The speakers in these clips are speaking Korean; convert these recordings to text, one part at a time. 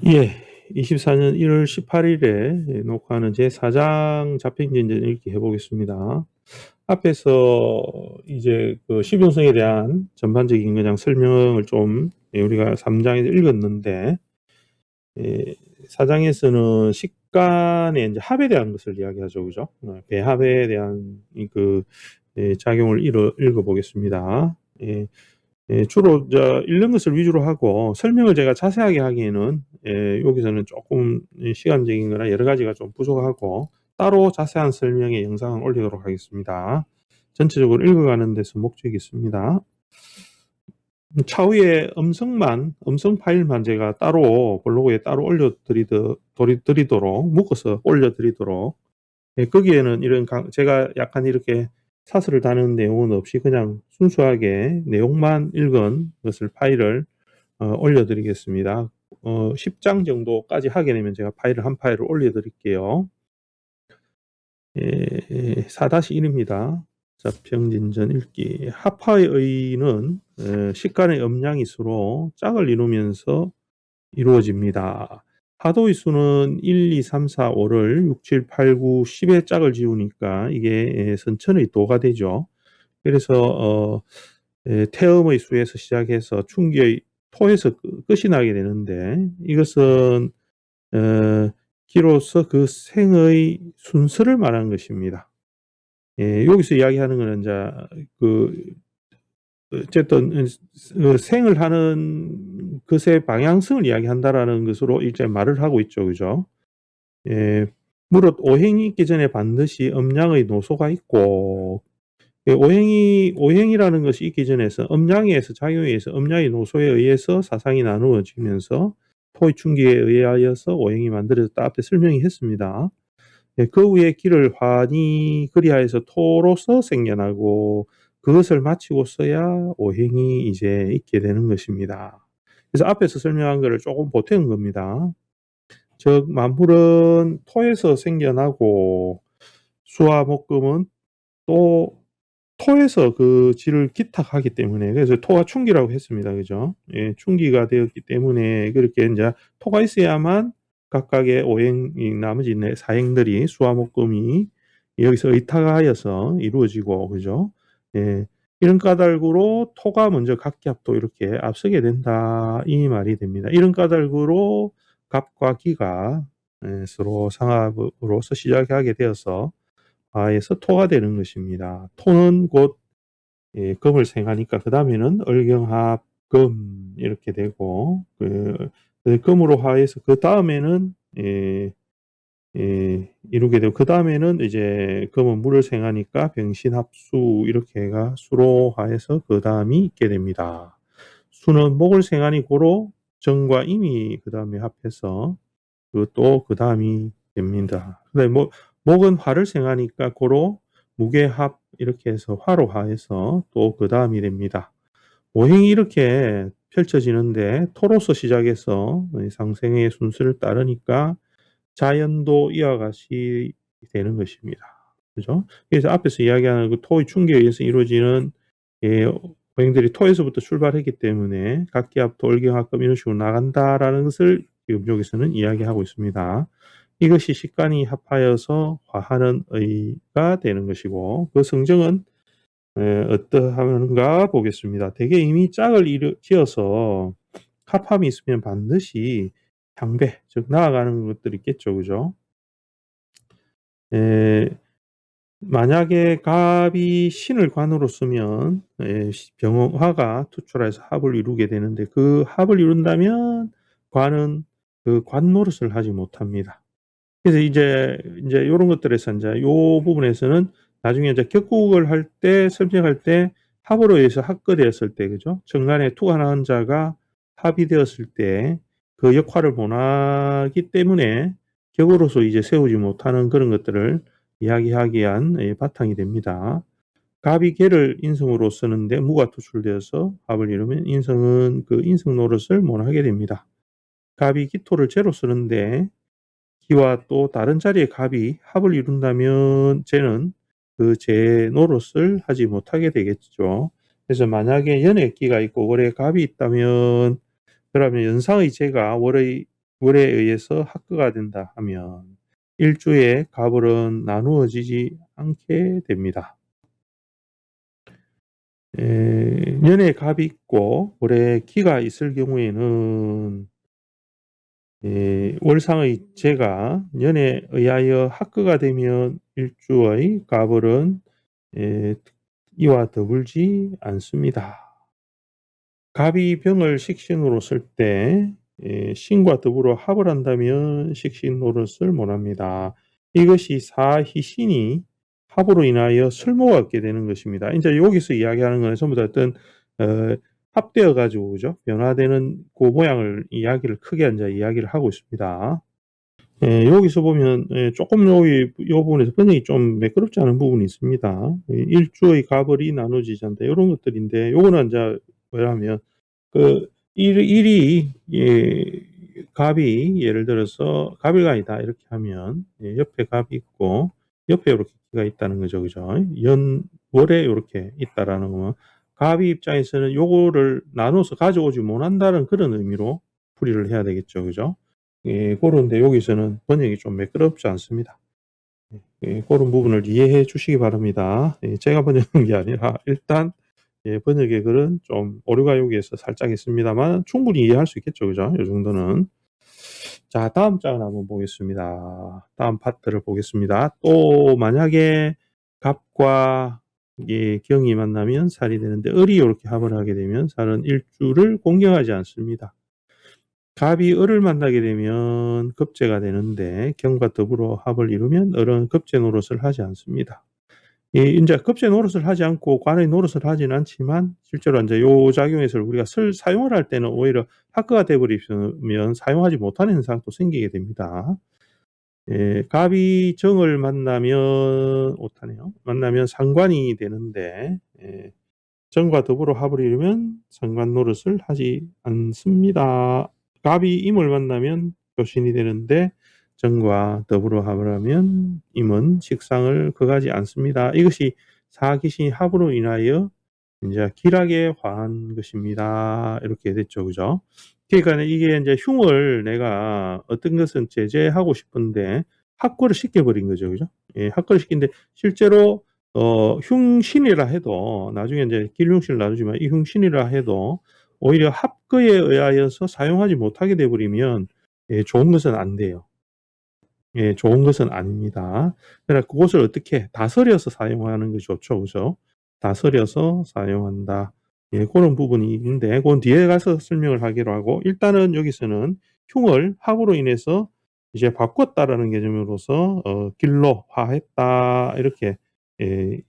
예. 24년 1월 18일에 녹화하는 제 4장 자평전전 읽기 해보겠습니다. 앞에서 이제 그 시분성에 대한 전반적인 그냥 설명을 좀 우리가 3장에서 읽었는데, 4장에서는 식간의 이제 합에 대한 것을 이야기하죠. 그죠? 배합에 대한 작용을 읽어보겠습니다. 주로 읽는 것을 위주로 하고 설명을 제가 자세하게 하기에는 여기서는 조금 시간적인 거나 여러 가지가 좀 부족하고 따로 자세한 설명의 영상을 올리도록 하겠습니다. 전체적으로 읽어가는 데서 목적이 있습니다. 차후에 음성 파일만 제가 따로 블로그에 따로 올려드리도록 묶어서 올려드리도록, 거기에는 제가 약간 이렇게 사설을 다는 내용은 없이 그냥 순수하게 내용만 읽은 것을 파일을 올려드리겠습니다. 10장 정도까지 하게 되면 제가 한 파일을 올려드릴게요. 4-1입니다. 자평진전 읽기. 합화의 의는 식간의 음량이 수로 짝을 이루면서 이루어집니다. 하도의 수는 1, 2, 3, 4, 5를 6, 7, 8, 9, 10의 짝을 지우니까 이게 선천의 도가 되죠. 그래서 태음의 수에서 시작해서 충기의 토에서 끝이 나게 되는데, 이것은 기로서 그 생의 순서를 말하는 것입니다. 여기서 이야기하는 것은 어쨌든 생을 하는 것의 방향성을 이야기한다라는 것으로 이제 말을 하고 있죠. 그죠? 무릇 오행이 있기 전에 반드시 음양의 노소가 있고, 오행이라는 것이 있기 전에서 음양에서 작용에 의해서 음양의 노소에 의해서 사상이 나누어지면서 토의 충기에 의하여서 오행이 만들어졌다. 앞에 설명이 했습니다. 그 후에 기를 환히 그리하여서 토로서 생겨나고 그것을 마치고서야 오행이 이제 있게 되는 것입니다. 그래서 앞에서 설명한 것을 조금 보태는 겁니다. 즉 만물은 토에서 생겨나고 수와 목금은 또 토에서 그 질을 기탁하기 때문에, 그래서 토가 충기라고 했습니다. 그죠? 충기가 되었기 때문에 그렇게 이제 토가 있어야만 각각의 나머지 사행들이 수와 목금이 여기서 의탁하여서 이루어지고, 그죠? 이런 까닭으로 토가 먼저 갑기합도 이렇게 앞서게 된다, 이 말이 됩니다. 이런 까닭으로 갑과 기가 서로 상합으로서 시작하게 되어서 화에서 토가 되는 것입니다. 토는 곧 금을 생하니까 그 다음에는 을경합 금 이렇게 되고, 금으로 화해서 그 다음에는 이루게 되고, 그 다음에는 이제 금은 물을 생하니까 병신합수 이렇게가 수로 화해서 그 다음이 있게 됩니다. 수는 목을 생하니 고로 정과 임이 그 다음에 합해서 또 그 다음이 됩니다. 근데 목은 화를 생하니까 고로 무게합 이렇게 해서 화로 화해서 또 그 다음이 됩니다. 오행이 이렇게 펼쳐지는데 토로서 시작해서 상생의 순서를 따르니까 자연도 이와 같이 되는 것입니다. 그죠? 그래서 앞에서 이야기하는 그 토의 충기에 의해서 이루어지는 오행들이 토에서부터 출발했기 때문에 각기합, 돌경합금 이런 식으로 나간다라는 것을 지금 여기서는 이야기하고 있습니다. 이것이 식간이 합하여서 화하는 의가 되는 것이고, 그 성정은 어떠한가 보겠습니다. 대개 이미 짝을 지어서 합함이 있으면 반드시 향배, 즉 나아가는 것들이 있겠죠. 그죠? 만약에 갑이 신을 관으로 쓰면 병화가 투출해서 합을 이루게 되는데, 그 합을 이룬다면 관은 그 관 노릇을 하지 못합니다. 그래서 이제 이런 것들에서 이제 요 부분에서는 나중에 이제 격국을 할 때 설명할 때 합으로 해서 합거되었을 때, 그죠? 정간에 투관한 자가 합이 되었을 때 그 역할을 못하기 때문에 격으로서 이제 세우지 못하는 그런 것들을 이야기하기 위한 바탕이 됩니다. 갑이 개를 인성으로 쓰는데 무가 투출되어서 합을 이루면 인성은 그 인성 노릇을 못하게 됩니다. 갑이 기토를 제로 쓰는데 기와 또 다른 자리의 갑이 합을 이룬다면 쟤는 그 제 노릇을 하지 못하게 되겠죠. 그래서 만약에 연의 기가 있고 월의 갑이 있다면, 그러면 연상의 제가 월의 월에 의해서 합거가 된다 하면 일주의 갑을은 나누어지지 않게 됩니다. 년에 갑이 있고 월에 기가 있을 경우에는 월상의 재가 년에 의하여 합거가 되면 일주의 갑을은 이와 더불지 않습니다. 갑이 병을 식신으로 쓸 때 신과 더불어 합을 한다면 식신 노릇을 못합니다. 이것이 사희신이 합으로 인하여 설모가 없게 되는 것입니다. 이제 여기서 이야기하는 건 전부 다 어떤 합되어 가지고 그죠? 변화되는 그 모양을 이야기를 크게 이제 이야기를 하고 있습니다. 여기서 보면 조금 요 부분에서 번역이 좀 매끄럽지 않은 부분이 있습니다. 일주의 갑을이 나누어지지 않는다 요런 것들인데 요거는 인제 뭐냐면 그 일이 갑이 예를 들어서 갑일간이다 이렇게 하면 옆에 갑이 있고 옆에 요렇게 기가 있다는 거죠. 그죠? 월에 요렇게 있다라는 거면 갑이 입장에서는 요거를 나눠서 가져오지 못한다는 그런 의미로 풀이를 해야 되겠죠. 그죠? 고런데 여기서는 번역이 좀 매끄럽지 않습니다. 고런 부분을 이해해 주시기 바랍니다. 제가 번역한 게 아니라 일단 번역의 글은 좀 오류가 여기에서 살짝 있습니다만 충분히 이해할 수 있겠죠. 그죠? 요 정도는. 자, 다음 장을 한번 보겠습니다. 다음 파트를 보겠습니다. 또 만약에 갑과 경이 만나면 살이 되는데 을이 요렇게 합을 하게 되면 살은 일주를 공경하지 않습니다. 갑이 을을 만나게 되면 급제가 되는데 경과 더불어 합을 이루면 을은 급제 노릇을 하지 않습니다. 인제 급제 노릇을 하지 않고 관의 노릇을 하지는 않지만 실제로 인제 요 작용에서 우리가 사용을 할 때는 오히려 합거가 돼 버리면 사용하지 못하는 현상도 생기게 됩니다. 갑이 정을 만나면 오타네요. 만나면 상관이 되는데 정과 더불어 합을 이루면 상관 노릇을 하지 않습니다. 갑이 임을 만나면 교신이 되는데 정과 더불어 합을 하면 임은 식상을 거하지 않습니다. 이것이 사기신 합으로 인하여 인제 길하게 화한 것입니다. 이렇게 됐죠. 그죠? 그러니까는 이게 인제 흉을 내가 어떤 것은 제재하고 싶은데 합거를 시켜 버린 거죠. 그죠? 합거를 시키는데 실제로 흉신이라 해도 나중에 인제 길흉신을 나누지만 이 흉신이라 해도 오히려 합거에 의하여서 사용하지 못하게 돼 버리면 좋은 것은 안 돼요. 좋은 것은 아닙니다. 그러나 그것을 어떻게 다스려서 사용하는 것이 좋죠. 그죠? 다스려서 사용한다. 고런 부분이 있는데 그건 뒤에 가서 설명을 하기로 하고 일단은 여기서는 흉을 합으로 인해서 이제 바꿨다라는 개념으로서 길로 화했다 이렇게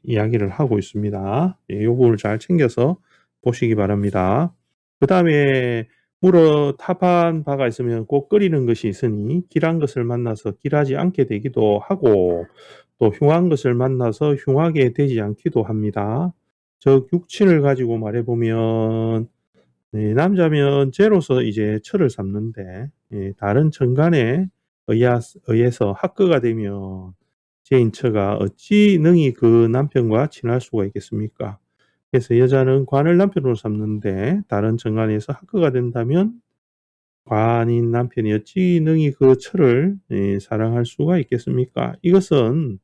이야기를 하고 있습니다. 요거를 잘 챙겨서 보시기 바랍니다. 그다음에 물어 탑한 바가 있으면 꼭 끓이는 것이 있으니 길한 것을 만나서 길하지 않게 되기도 하고 또 흉한 것을 만나서 흉하게 되지 않기도 합니다. 즉 육친을 가지고 말해 보면 남자면 재로서 이제 처를 삼는데 다른 천간에 의해서 합거가 되면 재인 처가 어찌 능히 그 남편과 친할 수가 있겠습니까? 그래서 여자는 관을 남편으로 삼는데 다른 정관에서 합거가 된다면 관인 남편이 어찌 능히 그 처를 사랑할 수가 있겠습니까? 이것은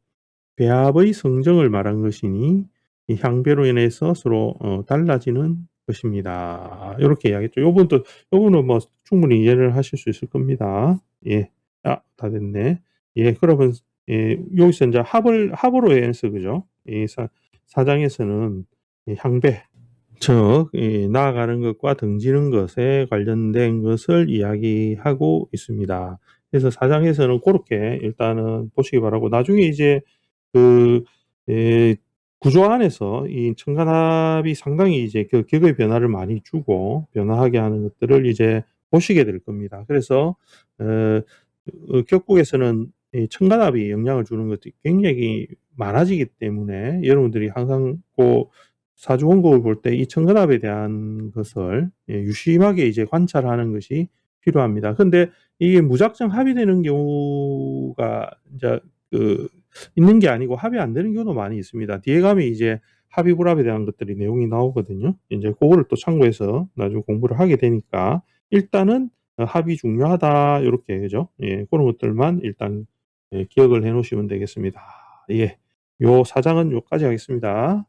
배합의 성정을 말한 것이니 이 향배로 인해서 서로 달라지는 것입니다. 요렇게 이야기했죠. 요거는 뭐 충분히 이해를 하실 수 있을 겁니다. 예. 다 됐네. 그러면 여기서 인제 합으로 인해서 그죠? 이 사장에서는 이 향배 즉 나아가는 것과 등지는 것에 관련된 것을 이야기하고 있습니다. 그래서 사장에서는 고렇게 일단은 보시기 바라고 나중에 이제 그 구조 안에서 이 천간합이 상당히 이제 그 격의 변화를 많이 주고 변화하게 하는 것들을 이제 보시게 될 겁니다. 그래서 격국에서는 이 천간합이 영향을 주는 것들이 굉장히 많아지기 때문에 여러분들이 항상 그 사주 원곡을 볼 때 이 천간합에 대한 것을 유심하게 이제 관찰하는 것이 필요합니다. 근데 이게 무작정 합의되는 경우가 인제 있는 게 아니고 합의 안 되는 경우도 많이 있습니다. 뒤에 가면 이제 합의 불합에 대한 것들이 내용이 나오거든요. 인제 고거를 또 참고해서 나중에 공부를 하게 되니까 일단은 합이 중요하다 요렇게 그죠? 예. 그런 것들만 일단 예 기억을 해 놓으시면 되겠습니다. 예. 요 사장은 요까지 하겠습니다.